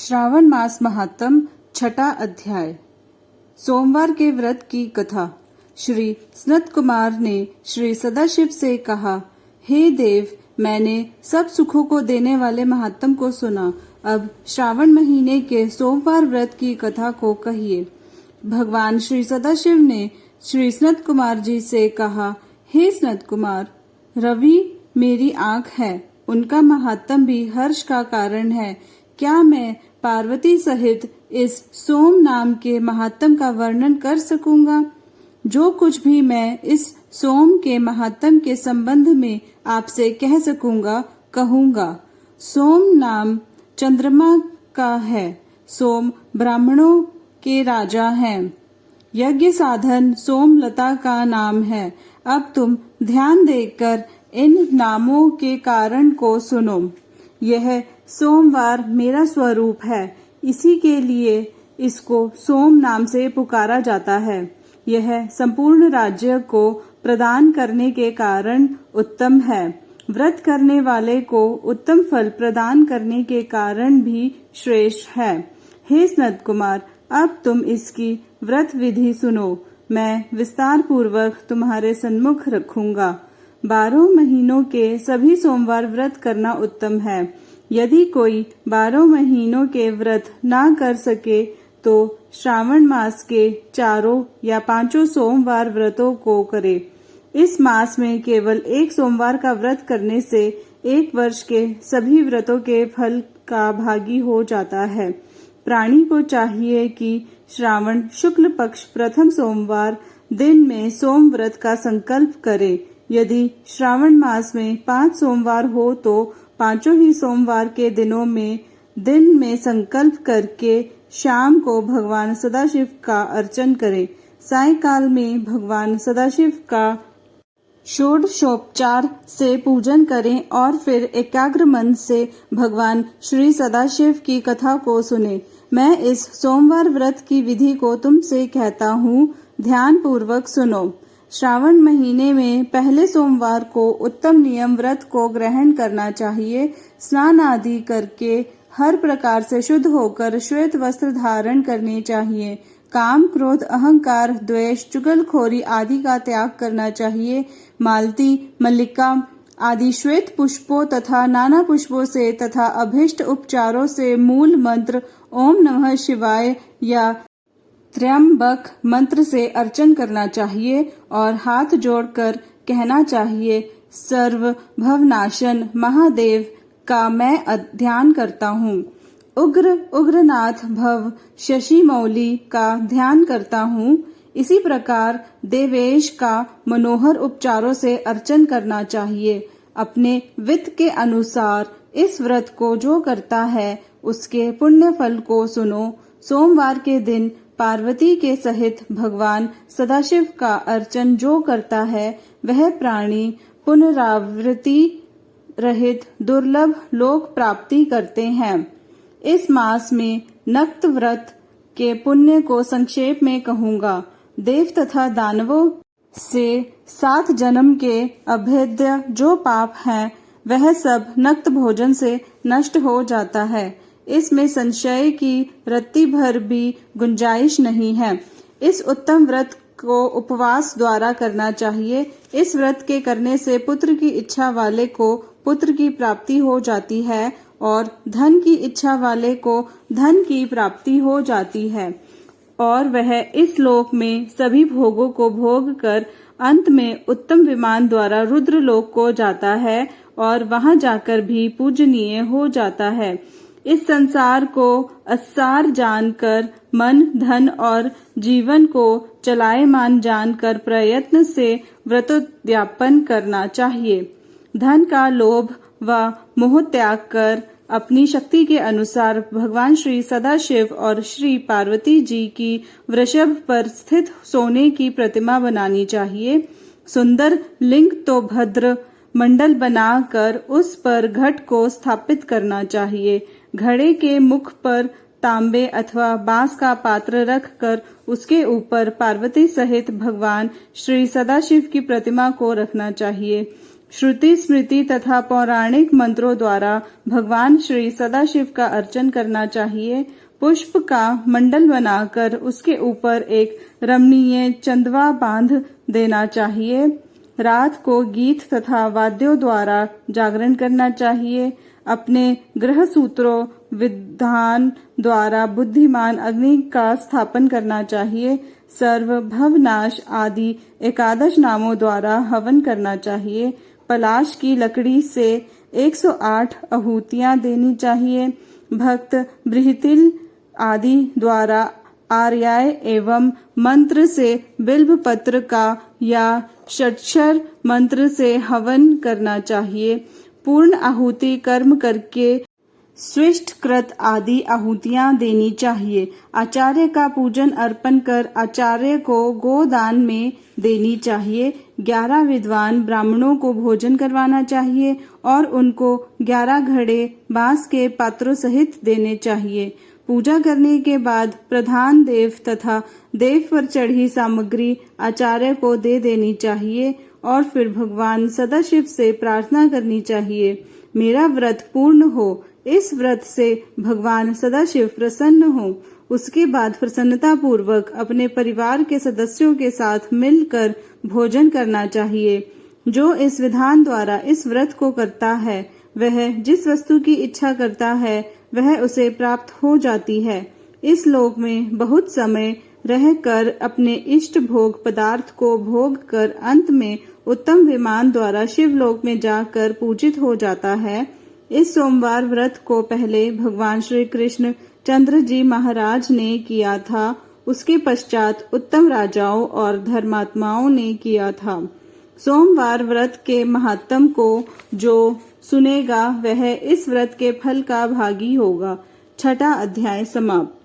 श्रावण मास महात्म छठा अध्याय। सोमवार के व्रत की कथा। श्री सनत कुमार ने श्री सदाशिव से कहा, हे देव, मैंने सब सुखों को देने वाले महात्म को सुना। अब श्रावण महीने के सोमवार व्रत की कथा को कहिए। भगवान श्री सदाशिव ने श्री सनत कुमार जी से कहा, हे सनत कुमार, रवि मेरी आंख है, उनका महात्म भी हर्ष का कारण है। क्या मैं पार्वती सहित इस सोम नाम के महात्म का वर्णन कर सकूंगा? जो कुछ भी मैं इस सोम के महात्म के संबंध में आपसे कह सकूंगा कहूंगा। सोम नाम चंद्रमा का है। सोम ब्राह्मणों के राजा हैं। यज्ञ साधन सोमलता का नाम है। अब तुम ध्यान देकर इन नामों के कारण को सुनो। यह सोमवार मेरा स्वरूप है, इसी के लिए इसको सोम नाम से पुकारा जाता है। यह संपूर्ण राज्य को प्रदान करने के कारण उत्तम है। व्रत करने वाले को उत्तम फल प्रदान करने के कारण भी श्रेष्ठ है। हे सनत कुमार, अब तुम इसकी व्रत विधि सुनो। मैं विस्तार पूर्वक तुम्हारे सन्मुख रखूंगा। 12 महीनों के सभी सोमवार व्रत करना उत्तम है। यदि कोई 12 महीनों के व्रत ना कर सके तो श्रावण मास के 4 या 5 सोमवार व्रतों को करे। इस मास में केवल एक सोमवार का व्रत करने से 1 वर्ष के सभी व्रतों के फल का भागी हो जाता है। प्राणी को चाहिए कि श्रावण शुक्ल पक्ष प्रथम सोमवार दिन में सोम व्रत का संकल्प करे। यदि श्रावण मास में 5 सोमवार हो तो 5 ही सोमवार के दिनों में दिन में संकल्प करके शाम को भगवान सदाशिव का अर्चन करें। सायंकाल में भगवान सदाशिव का षोडशोपचार से पूजन करें और फिर एकाग्र मन से भगवान श्री सदाशिव की कथा को सुने। मैं इस सोमवार व्रत की विधि को तुमसे कहता हूँ, ध्यान पूर्वक सुनो। श्रावण महीने में पहले सोमवार को उत्तम नियम व्रत को ग्रहण करना चाहिए। स्नान आदि करके हर प्रकार से शुद्ध होकर श्वेत वस्त्र धारण करने चाहिए। काम, क्रोध, अहंकार, द्वेष, चुगलखोरी आदि का त्याग करना चाहिए। मालती, मल्लिका आदि श्वेत पुष्पों तथा नाना पुष्पों से तथा अभीष्ट उपचारों से मूल मंत्र ओम नमः शिवाय या त्र्यंबक मंत्र से अर्चन करना चाहिए और हाथ जोड़कर कहना चाहिए, सर्व भवनाशन महादेव का मैं ध्यान करता हूँ। उग्र उग्रनाथ भव शशि मौली का ध्यान करता हूँ। इसी प्रकार देवेश का मनोहर उपचारों से अर्चन करना चाहिए। अपने वित्त के अनुसार इस व्रत को जो करता है उसके पुण्य फल को सुनो। सोमवार के दिन पार्वती के सहित भगवान सदाशिव का अर्चन जो करता है वह प्राणी पुनरावृत्ति रहित दुर्लभ लोक प्राप्ति करते हैं। इस मास में नक्त व्रत के पुण्य को संक्षेप में कहूँगा। देव तथा दानवों से 7 जन्म के अभेद्य जो पाप हैं वह सब नक्त भोजन से नष्ट हो जाता है। इसमें संशय की रत्ती भर भी गुंजाइश नहीं है। इस उत्तम व्रत को उपवास द्वारा करना चाहिए। इस व्रत के करने से पुत्र की इच्छा वाले को पुत्र की प्राप्ति हो जाती है और धन की इच्छा वाले को धन की प्राप्ति हो जाती है और वह इस लोक में सभी भोगों को भोग कर अंत में उत्तम विमान द्वारा रुद्र लोक को जाता है और वहां जाकर भी पूजनीय हो जाता है। इस संसार को असार जानकर मन, धन और जीवन को चलायमान जानकर प्रयत्न से व्रतोद्यापन करना चाहिए। धन का लोभ व मोह त्याग कर अपनी शक्ति के अनुसार भगवान श्री सदाशिव और श्री पार्वती जी की वृषभ पर स्थित सोने की प्रतिमा बनानी चाहिए। सुंदर लिंग तो भद्र मंडल बनाकर उस पर घट को स्थापित करना चाहिए। घड़े के मुख पर तांबे अथवा बांस का पात्र रखकर उसके ऊपर पार्वती सहित भगवान श्री सदाशिव की प्रतिमा को रखना चाहिए। श्रुति स्मृति तथा पौराणिक मंत्रों द्वारा भगवान श्री सदाशिव का अर्चन करना चाहिए। पुष्प का मंडल बनाकर उसके ऊपर एक रमणीय चंदवा बांध देना चाहिए। रात को गीत तथा वाद्यों द्वारा जागरण करना चाहिए। अपने ग्रह सूत्रों विधान द्वारा बुद्धिमान अग्नि का स्थापन करना चाहिए। सर्व भवनाश आदि एकादश नामों द्वारा हवन करना चाहिए। पलाश की लकड़ी से 108 आहूतियां देनी चाहिए। भक्त बृहतिल आदि द्वारा आर्याय एवं मंत्र से बिल्व पत्र का या षट्क्षर मंत्र से हवन करना चाहिए। पूर्ण आहुति कर्म करके स्विष्ट कृत आदि आहूतियां देनी चाहिए। आचार्य का पूजन अर्पण कर आचार्य को गोदान में देनी चाहिए। 11 विद्वान ब्राह्मणों को भोजन करवाना चाहिए और उनको 11 घड़े बांस के पात्रों सहित देने चाहिए। पूजा करने के बाद प्रधान देव तथा देव पर चढ़ी सामग्री आचार्य को दे देनी चाहिए और फिर भगवान सदाशिव से प्रार्थना करनी चाहिए, मेरा व्रत पूर्ण हो। इस व्रत से भगवान सदाशिव प्रसन्न हो। उसके बाद प्रसन्नता पूर्वक अपने परिवार के सदस्यों के साथ मिलकर भोजन करना चाहिए। जो इस विधान द्वारा इस व्रत को करता है वह जिस वस्तु की इच्छा करता है वह उसे प्राप्त हो जाती है। इस लोक में बहुत समय रहकर अपने इष्ट भोग पदार्थ को भोग कर अंत में उत्तम विमान द्वारा शिवलोक में जाकर पूजित हो जाता है। इस सोमवार व्रत को पहले भगवान श्री कृष्ण चंद्र जी महाराज ने किया था। उसके पश्चात उत्तम राजाओं और धर्मात्माओं ने किया था। सोमवार व्रत के महात्म को जो सुनेगा वह इस व्रत के फल का भागी होगा। 6वां अध्याय समाप्त।